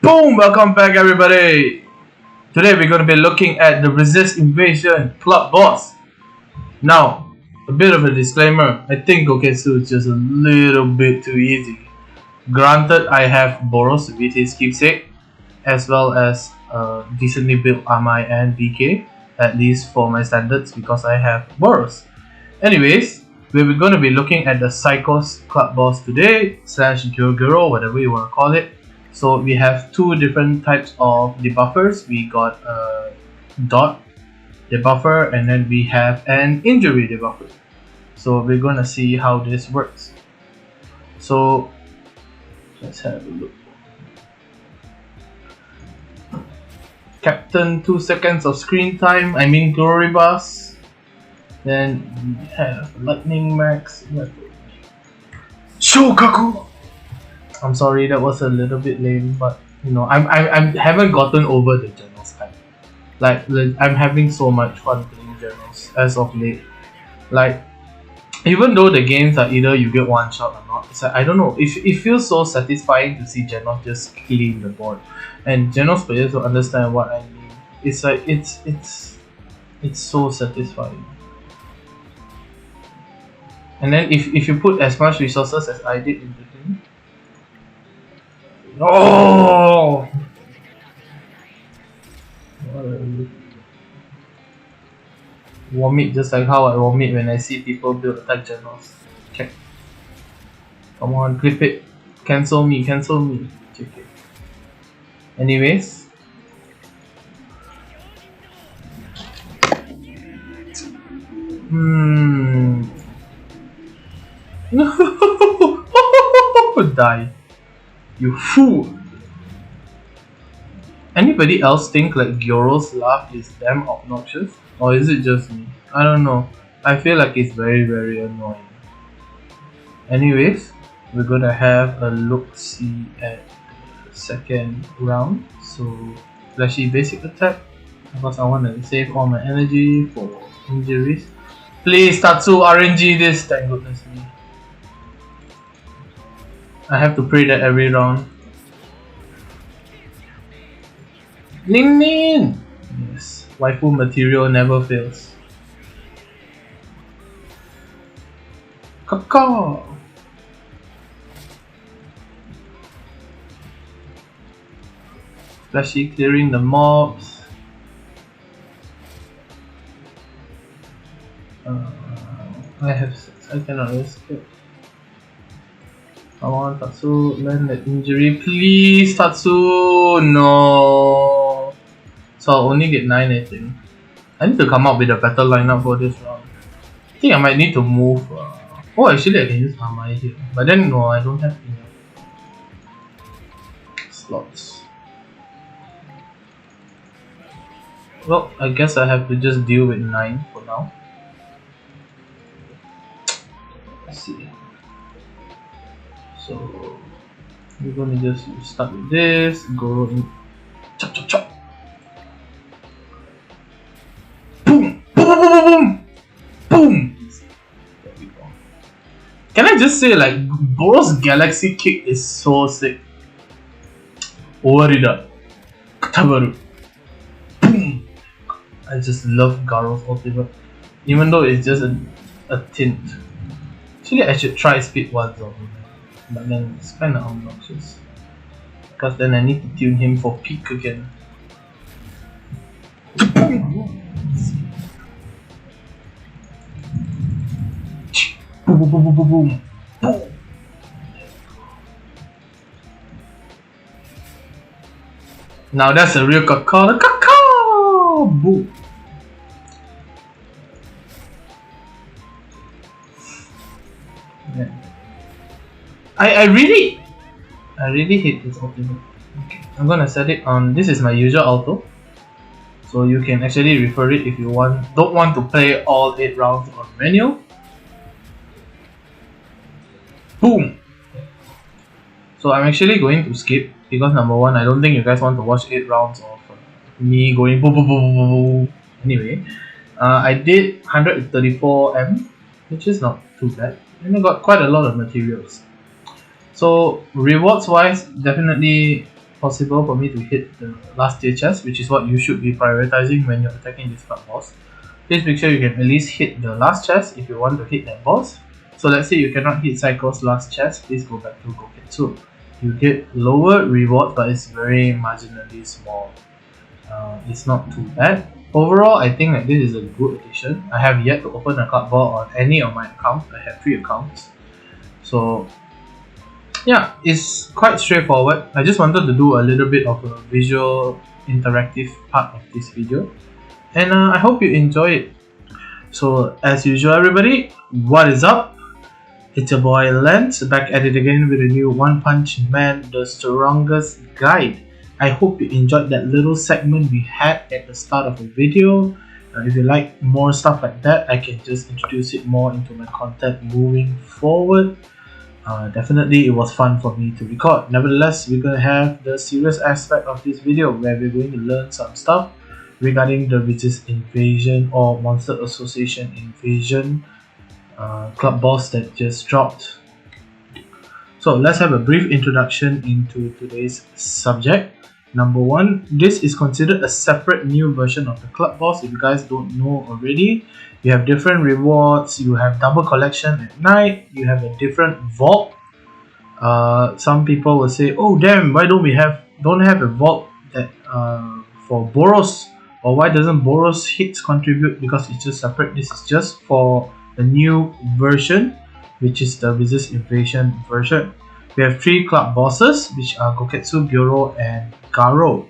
Boom! Welcome back, everybody! Today we're going to be looking at the Resist Invasion Club Boss. Now, a bit of a disclaimer. I think Goketsu is just a little bit too easy. Granted, I have Boros with his keepsake, as well as decently built Amai and BK, at least for my standards, because I have Boros. Anyways, we're going to be looking at the Psychos Club Boss today, slash Gyro, whatever you want to call it. So we have two different types of debuffers. We got a dot debuffer, and then we have an injury debuffer. So we're gonna see how this works. So let's have a look. Captain, 2 seconds of screen time. I mean glory bus. Then we have lightning max. Shokaku. I'm sorry, that was a little bit lame, but you know, I haven't gotten over the journals hype. Like I'm having so much fun playing journals as of late. Like even though the games are either you get one shot or not, it's like, I don't know. It feels so satisfying to see journals just clean the board, and journals players will understand what I mean. It's like it's so satisfying. And then if you put as much resources as I did into thing. Oh! Vomit just like how I vomit when I see people build attack journals. Okay. Come on, clip it. Cancel me. Okay. Anyways. Die. You fool! Anybody else think like Gyoro's laugh is damn obnoxious? Or is it just me? I don't know. I feel like it's very annoying. Anyways, we're gonna have a look-see at the second round. So, flashy basic attack. Because I want to save all my energy for injuries. Please, Tatsu, RNG this, thank goodness me. I have to pray that every round. Ning! Yes, waifu material never fails. Caw. Flashy clearing the mobs. I cannot escape. Come on, Tatsu, learn that injury. Please, Tatsu! No! So I'll only get 9, I think. I need to come up with a better lineup for this round. I think I might need to move. Oh, actually, I can use Amai here. But then, no, I don't have enough slots. Well, I guess I have to just deal with 9 for now. Let's see. So we're gonna just start with this, go in, chop. Boom! There we go. Can I just say, like, Boros Galaxy Kick is so sick. Owarida. Katabaru. Boom! I just love Garo's ultimate. Even though it's just a tint. Actually, I should try speed 1 zone. But then it's kinda obnoxious. Because then I need to tune him for peak again. Boom. Now that's a real cacao! Boom! Yeah. I really hate this ultimate. Okay, I'm gonna set it on. This is my usual auto, so you can actually refer it if you don't want to play all 8 rounds on manual. Boom! So I'm actually going to skip because number 1, I don't think you guys want to watch 8 rounds of me going boom. Anyway, I did 134 M, which is not too bad, and I got quite a lot of materials. So rewards wise, definitely possible for me to hit the last tier chest, which is what you should be prioritizing when you're attacking this club boss. Please make sure you can at least hit the last chest if you want to hit that boss. So let's say you cannot hit Psycho's last chest, please go back to Goketsu. You get lower reward, but it's very marginally small. It's not too bad. Overall, I think that this is a good addition. I have yet to open a club ball on any of my accounts. I have 3 accounts. So yeah, it's quite straightforward. I just wanted to do a little bit of a visual interactive part of this video. And I hope you enjoy it. So as usual everybody, what is up? It's your boy Lance, back at it again with a new One Punch Man The Strongest Guide. I hope you enjoyed that little segment we had at the start of the video. If you like more stuff like that, I can just introduce it more into my content moving forward. Definitely it was fun for me to record. Nevertheless, we're going to have the serious aspect of this video where we're going to learn some stuff regarding the Resist Invasion or Monster Association Invasion club boss that just dropped. So let's have a brief introduction into today's subject. Number 1, this is considered a separate new version of the club boss. If you guys don't know already, you have different rewards, you have double collection at night, you have a different vault. Some people will say, oh damn, why don't we don't have a vault that for Boros, or why doesn't Boros hits contribute? Because it's just separate. This is just for the new version, which is the Resist Invasion version. We have 3 club bosses, which are Goketsu, Gyro, and Garo.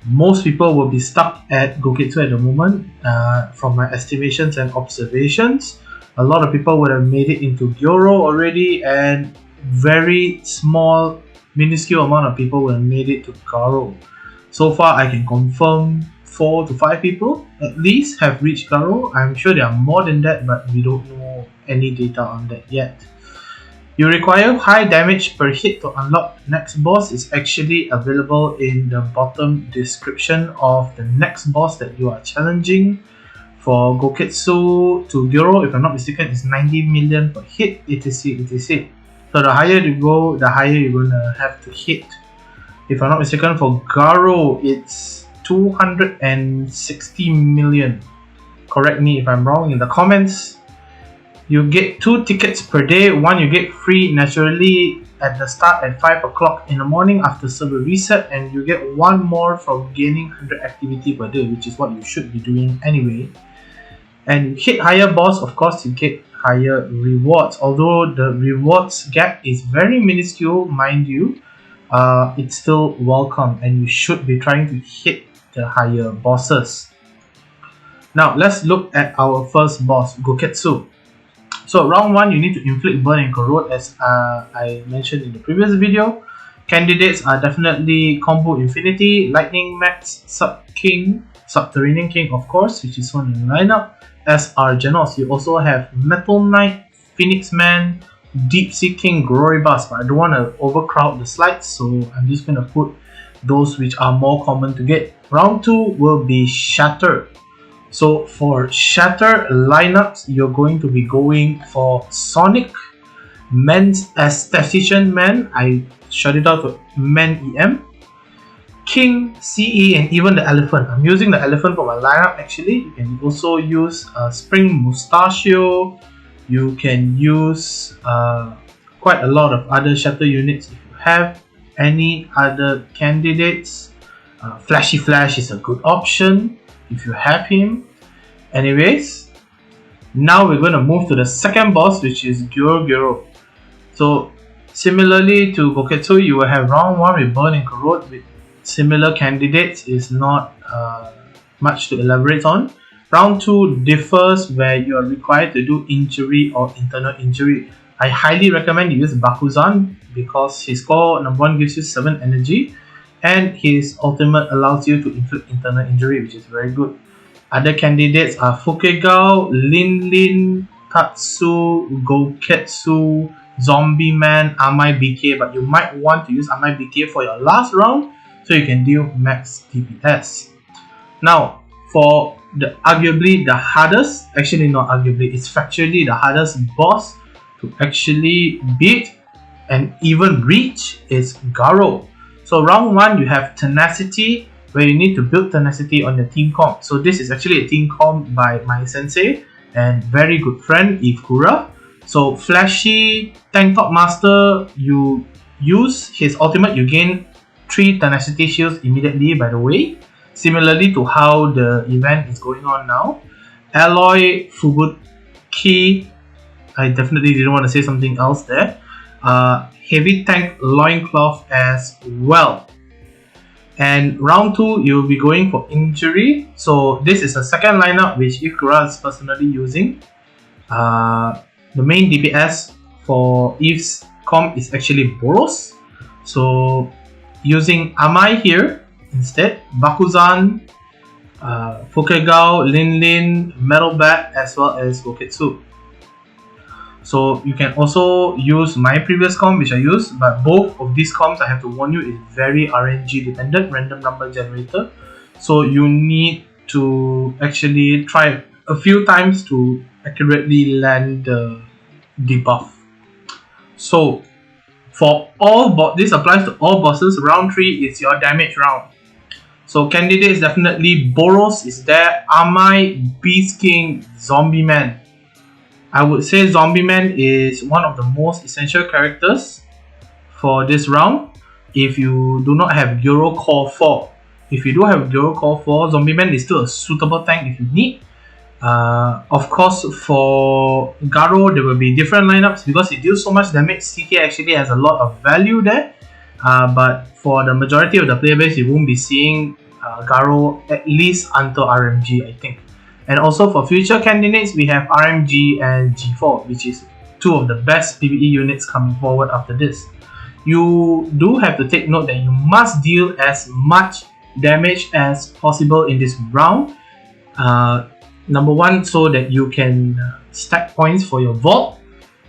Most people will be stuck at Goketsu at the moment. From my estimations and observations, a lot of people would have made it into Gyro already, and very small, minuscule amount of people would have made it to Garo. So far, I can confirm 4 to 5 people at least have reached Garo. I'm sure there are more than that, but we don't know any data on that yet. You require high damage per hit to unlock the next boss. Is actually available in the bottom description of the next boss that you are challenging. For Goketsu to Gyro, if I'm not mistaken, it's 90 million per hit, etc, etc. So the higher you go, the higher you're gonna have to hit. If I'm not mistaken, for Garo, it's 260 million. Correct me if I'm wrong in the comments. You get 2 tickets per day. One you get free naturally at the start at 5 o'clock in the morning after server reset, and you get 1 more from gaining 100 activity per day, which is what you should be doing anyway. And you hit higher boss, of course you get higher rewards, although the rewards gap is very minuscule, mind you. It's still welcome, and you should be trying to hit the higher bosses. Now let's look at our first boss, Goketsu. So round 1, you need to inflict burn and corrode, as I mentioned in the previous video. Candidates are definitely Combo Infinity, Lightning Max, Sub King, Subterranean King of course, which is one in the lineup, SR Genos. You also have Metal Knight, Phoenix Man, Deep Sea King, Glory Bus, but I don't want to overcrowd the slides, so I'm just going to put those which are more common to get. Round 2 will be Shatter. So for Shatter lineups, you're going to be going for Sonic, Men's Aesthetician Man, I shut it out to Men EM, King, CE, and even the Elephant. I'm using the Elephant for my lineup actually. You can also use Spring Mustachio. You can use quite a lot of other Shatter units if you have any other candidates. Flashy Flash is a good option if you have him. Anyways, now we're going to move to the second boss, which is Gyro. So similarly to Goketsu, you will have round 1 with Burn and Corrode with similar candidates. Is not much to elaborate on. Round 2 differs where you are required to do injury or internal injury. I highly recommend you use Bakuzan because his core number 1 gives you 7 energy, and his ultimate allows you to inflict internal injury, which is very good. Other candidates are Fukegao, Lin, Tatsu, Goketsu, Zombie Man, Amai BK, but you might want to use Amai BK for your last round so you can deal max DPS. Now, for arguably the hardest, actually not arguably, it's factually the hardest boss to actually beat and even reach is Garo. So round 1 you have Tenacity, where you need to build Tenacity on your team comp. So this is actually a team comp by my sensei and very good friend Ikura. So Flashy Tank Top Master, you use his ultimate, you gain 3 Tenacity shields immediately, by the way, similarly to how the event is going on now. Alloy Fubuki, I definitely didn't want to say something else there. Heavy Tank Loincloth as well. And round 2 you'll be going for Injury. So this is a second lineup which Ikura is personally using. The main DPS for Eve's comp is actually Boros. So using Amai here instead, Bakuzan, Fukegao, Lin, Metal Bat, as well as Goketsu. So you can also use my previous comp which I used, but both of these comps, I have to warn you, is very RNG dependent, random number generator. So you need to actually try a few times to accurately land the debuff. So for all this applies to all bosses. Round 3 is your damage round. So candidates definitely Boros is there, Amai, Beast King, Zombie Man. I would say Zombie Man is one of the most essential characters for this round if you do not have Gyro Core 4. If you do have Gyro Core 4, Zombie Man is still a suitable tank if you need. Of course, for Garo there will be different lineups because it deals so much damage. CK actually has a lot of value there, but for the majority of the player base you won't be seeing Garo at least until RMG, I think. And also for future candidates we have RMG and G4, which is 2 of the best PvE units coming forward after this. You do have to take note that you must deal as much damage as possible in this round. Number 1, so that you can stack points for your vault,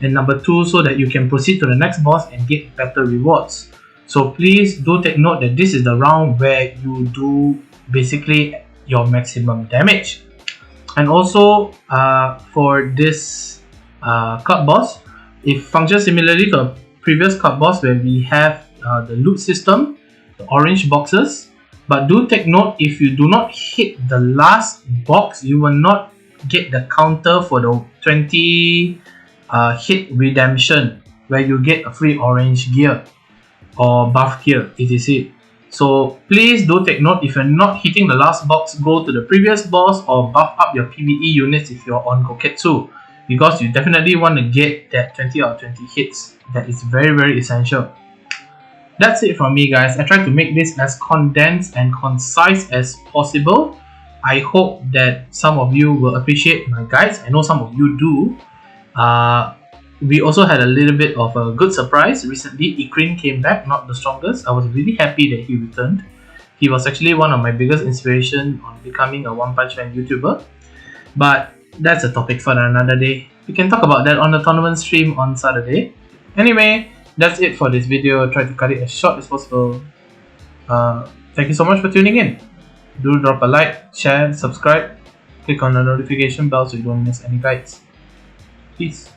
and number 2, so that you can proceed to the next boss and get better rewards. So please do take note that this is the round where you do basically your maximum damage. And also for this club boss, it functions similarly to a previous club boss where we have the loot system, the orange boxes. But do take note, if you do not hit the last box, you will not get the counter for the 20 hit redemption, where you get a free orange gear or buff gear, etc. So please do take note, if you're not hitting the last box, go to the previous boss or buff up your PvE units if you're on Goketsu, because you definitely want to get that 20 out of 20 hits. That is very essential. That's it from me, guys. I tried to make this as condensed and concise as possible. I hope that some of you will appreciate my guides. I know some of you do. We also had a little bit of a good surprise recently. Ikrin came back, not the strongest. I was really happy that he returned. He was actually one of my biggest inspiration on becoming a One Punch Man YouTuber. But that's a topic for another day. We can talk about that on the tournament stream on Saturday. Anyway, that's it for this video. I tried to cut it as short as possible. Thank you so much for tuning in. Do drop a like, share, subscribe, click on the notification bell so you don't miss any guides. Peace.